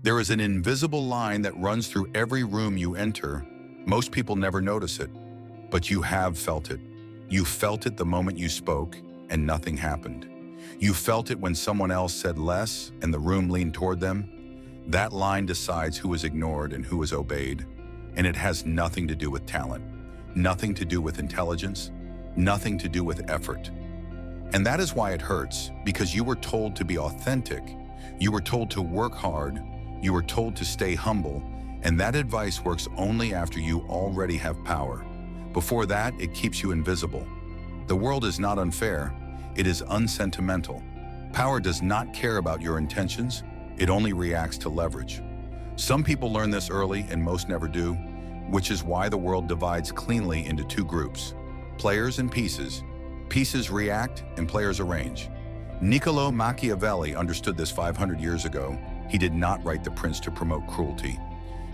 There is an invisible line that runs through every room you enter. Most people never notice it, but you have felt it. You felt it the moment you spoke and nothing happened. You felt it when someone else said less and the room leaned toward them. That line decides who is ignored and who is obeyed. And it has nothing to do with talent, nothing to do with intelligence, nothing to do with effort. And that is why it hurts, because you were told to be authentic. You were told to work hard. You were told to stay humble. And that advice works only after you already have power. Before that, it keeps you invisible. The world is not unfair. It is unsentimental. Power does not care about your intentions. It only reacts to leverage. Some people learn this early and most never do, which is why the world divides cleanly into two groups: players and pieces. Pieces react and players arrange. Niccolò Machiavelli understood this 500 years ago. He did not write The Prince to promote cruelty.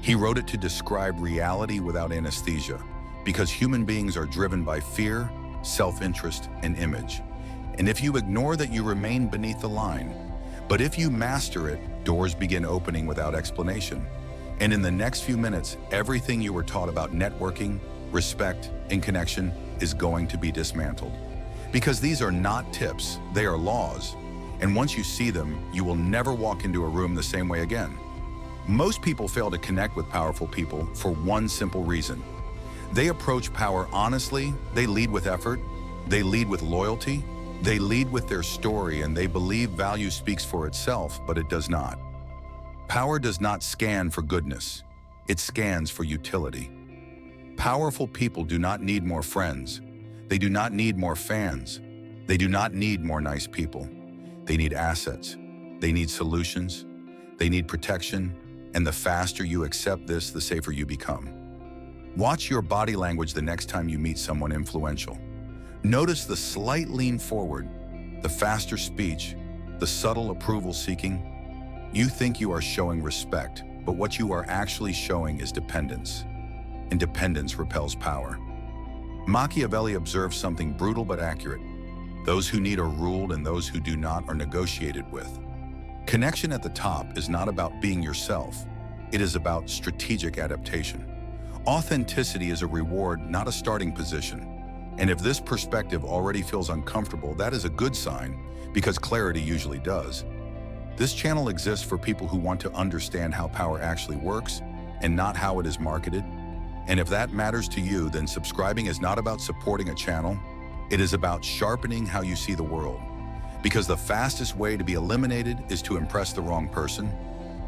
He wrote it to describe reality without anesthesia, because human beings are driven by fear, self-interest, and image. And if you ignore that, you remain beneath the line. But if you master it, doors begin opening without explanation. And in the next few minutes, everything you were taught about networking, respect, and connection is going to be dismantled. Because these are not tips, they are laws. And once you see them, you will never walk into a room the same way again. Most people fail to connect with powerful people for one simple reason. They approach power honestly, they lead with effort, they lead with loyalty, they lead with their story, and they believe value speaks for itself, but it does not. Power does not scan for goodness. It scans for utility. Powerful people do not need more friends. They do not need more fans. They do not need more nice people. They need assets. They need solutions. They need protection. And the faster you accept this, the safer you become. Watch your body language the next time you meet someone influential. Notice the slight lean forward, the faster speech, the subtle approval seeking. You think you are showing respect, but what you are actually showing is dependence. And dependence repels power. Machiavelli observed something brutal but accurate. Those who need are ruled, and those who do not are negotiated with. Connection at the top is not about being yourself. It is about strategic adaptation. Authenticity is a reward, not a starting position. And if this perspective already feels uncomfortable, that is a good sign, because clarity usually does. This channel exists for people who want to understand how power actually works and not how it is marketed. And if that matters to you, then subscribing is not about supporting a channel. It is about sharpening how you see the world. Because the fastest way to be eliminated is to impress the wrong person.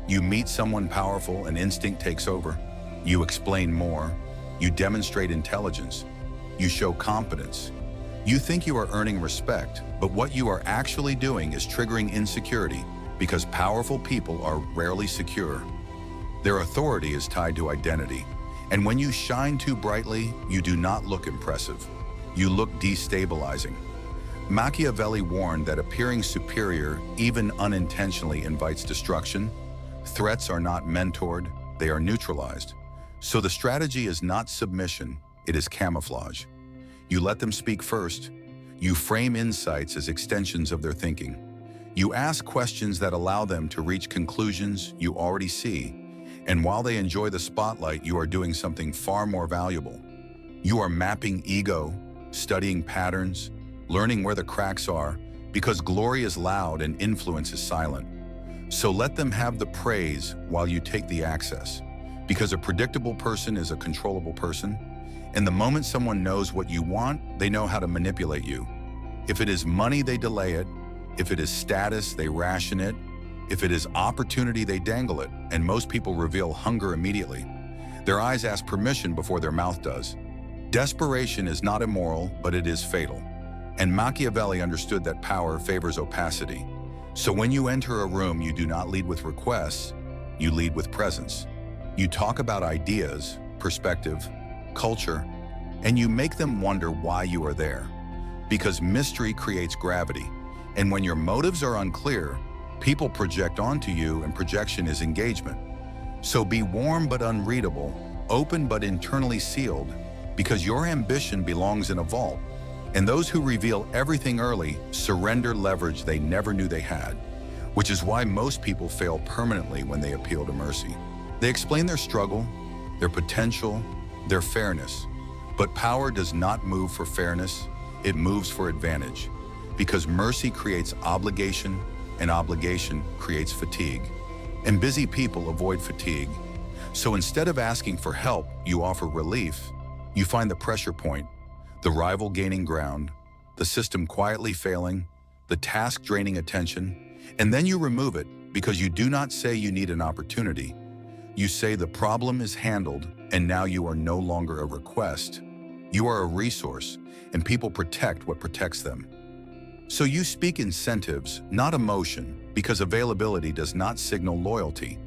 You meet someone powerful and instinct takes over. You explain more. You demonstrate intelligence. You show competence. You think you are earning respect, but what you are actually doing is triggering insecurity, because powerful people are rarely secure. Their authority is tied to identity. And when you shine too brightly, you do not look impressive. You look destabilizing. Machiavelli warned that appearing superior, even unintentionally, invites destruction. Threats are not mentored, they are neutralized. So the strategy is not submission, it is camouflage. You let them speak first. You frame insights as extensions of their thinking. You ask questions that allow them to reach conclusions you already see. And while they enjoy the spotlight, you are doing something far more valuable. You are mapping ego, studying patterns, learning where the cracks are, because glory is loud and influence is silent. So let them have the praise while you take the access. Because a predictable person is a controllable person. And the moment someone knows what you want, they know how to manipulate you. If it is money, they delay it. If it is status, they ration it. If it is opportunity, they dangle it. And most people reveal hunger immediately. Their eyes ask permission before their mouth does. Desperation is not immoral, but it is fatal. And Machiavelli understood that power favors opacity. So when you enter a room, you do not lead with requests, you lead with presence. You talk about ideas, perspective, culture, and you make them wonder why you are there. Because mystery creates gravity. And when your motives are unclear, people project onto you, and projection is engagement. So be warm but unreadable, open but internally sealed, because your ambition belongs in a vault. And those who reveal everything early surrender leverage they never knew they had. which is why most people fail permanently when they appeal to mercy. They explain their struggle, their potential, their fairness. But power does not move for fairness, it moves for advantage. Because mercy creates obligation, and obligation creates fatigue. And busy people avoid fatigue. So instead of asking for help, you offer relief. You find the pressure point, the rival gaining ground, the system quietly failing, the task draining attention, and then you remove it because you do not say you need an opportunity. You say the problem is handled, and now you are no longer a request. You are a resource, and people protect what protects them. So you speak incentives, not emotion, because availability does not signal loyalty.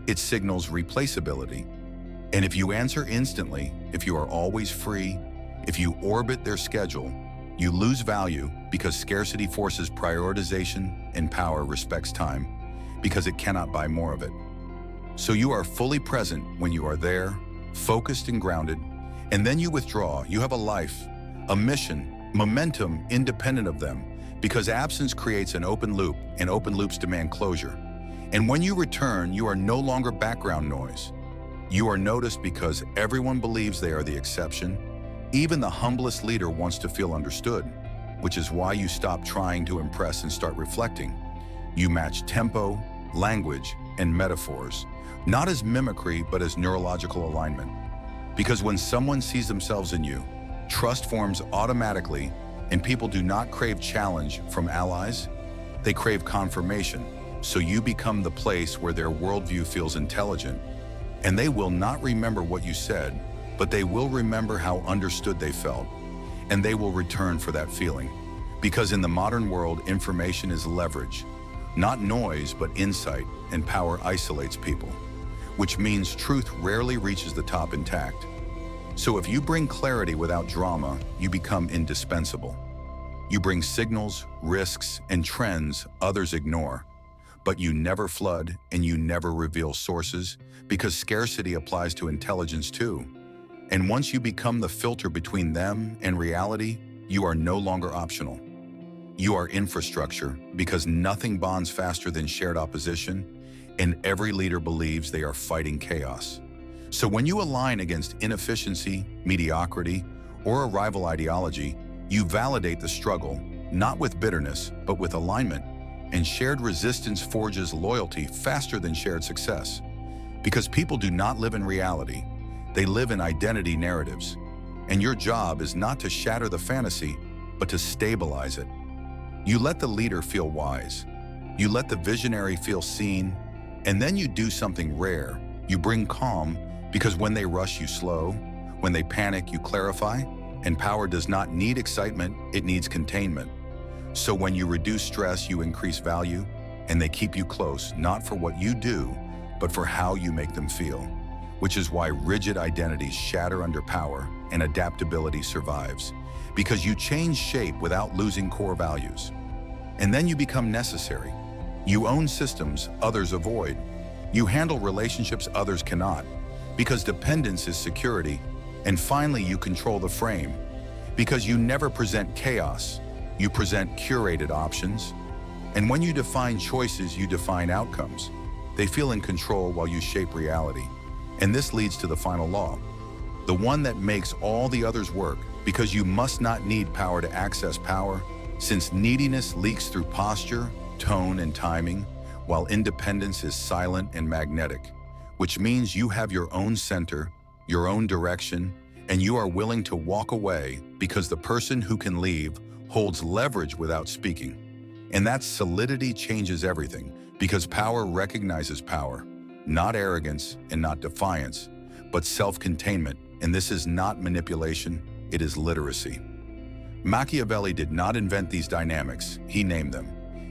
It signals replaceability. And if you answer instantly, if you are always free, if you orbit their schedule, you lose value because scarcity forces prioritization and power respects time because it cannot buy more of it. So you are fully present when you are there, focused and grounded, and then you withdraw. You have a life, a mission, momentum independent of them because absence creates an open loop and open loops demand closure. And when you return, you are no longer background noise. You are noticed because everyone believes they are the exception. Even the humblest leader wants to feel understood, which is why you stop trying to impress and start reflecting. You match tempo, language, and metaphors, not as mimicry, but as neurological alignment. Because when someone sees themselves in you, trust forms automatically, and people do not crave challenge from allies, they crave confirmation. So you become the place where their worldview feels intelligent, and they will not remember what you said, but they will remember how understood they felt, and they will return for that feeling. Because in the modern world, information is leverage, not noise, but insight, and power isolates people, which means truth rarely reaches the top intact. So if you bring clarity without drama, you become indispensable. You bring signals, risks, and trends others ignore, but you never flood and you never reveal sources because scarcity applies to intelligence too. And once you become the filter between them and reality, you are no longer optional. You are infrastructure because nothing bonds faster than shared opposition, and every leader believes they are fighting chaos. So when you align against inefficiency, mediocrity, or a rival ideology, you validate the struggle, not with bitterness, but with alignment. And shared resistance forges loyalty faster than shared success. Because people do not live in reality, they live in identity narratives. And your job is not to shatter the fantasy, but to stabilize it. You let the leader feel wise. You let the visionary feel seen. And then you do something rare. You bring calm, because when they rush, you slow. When they panic, you clarify. And power does not need excitement, it needs containment. So when you reduce stress, you increase value, and they keep you close, not for what you do, but for how you make them feel. Which is why rigid identities shatter under power and adaptability survives. Because you change shape without losing core values. And then you become necessary. You own systems others avoid. You handle relationships others cannot, because dependence is security. And finally, you control the frame, because you never present chaos. You present curated options. And when you define choices, you define outcomes. They feel in control while you shape reality. And this leads to the final law, the one that makes all the others work, because you must not need power to access power, since neediness leaks through posture, tone, and timing, while independence is silent and magnetic, which means you have your own center, your own direction, and you are willing to walk away because the person who can leave holds leverage without speaking. And that solidity changes everything, because power recognizes power, not arrogance and not defiance, but self-containment. And this is not manipulation, it is literacy. Machiavelli did not invent these dynamics, he named them.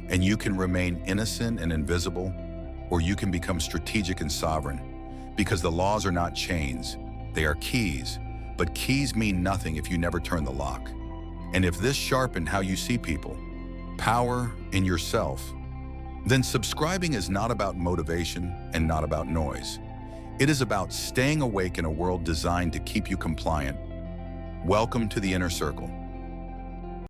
And you can remain innocent and invisible, or you can become strategic and sovereign, because the laws are not chains, they are keys. But keys mean nothing if you never turn the lock. And if this sharpened how you see people, power, and yourself, then subscribing is not about motivation and not about noise. It is about staying awake in a world designed to keep you compliant. Welcome to the inner circle.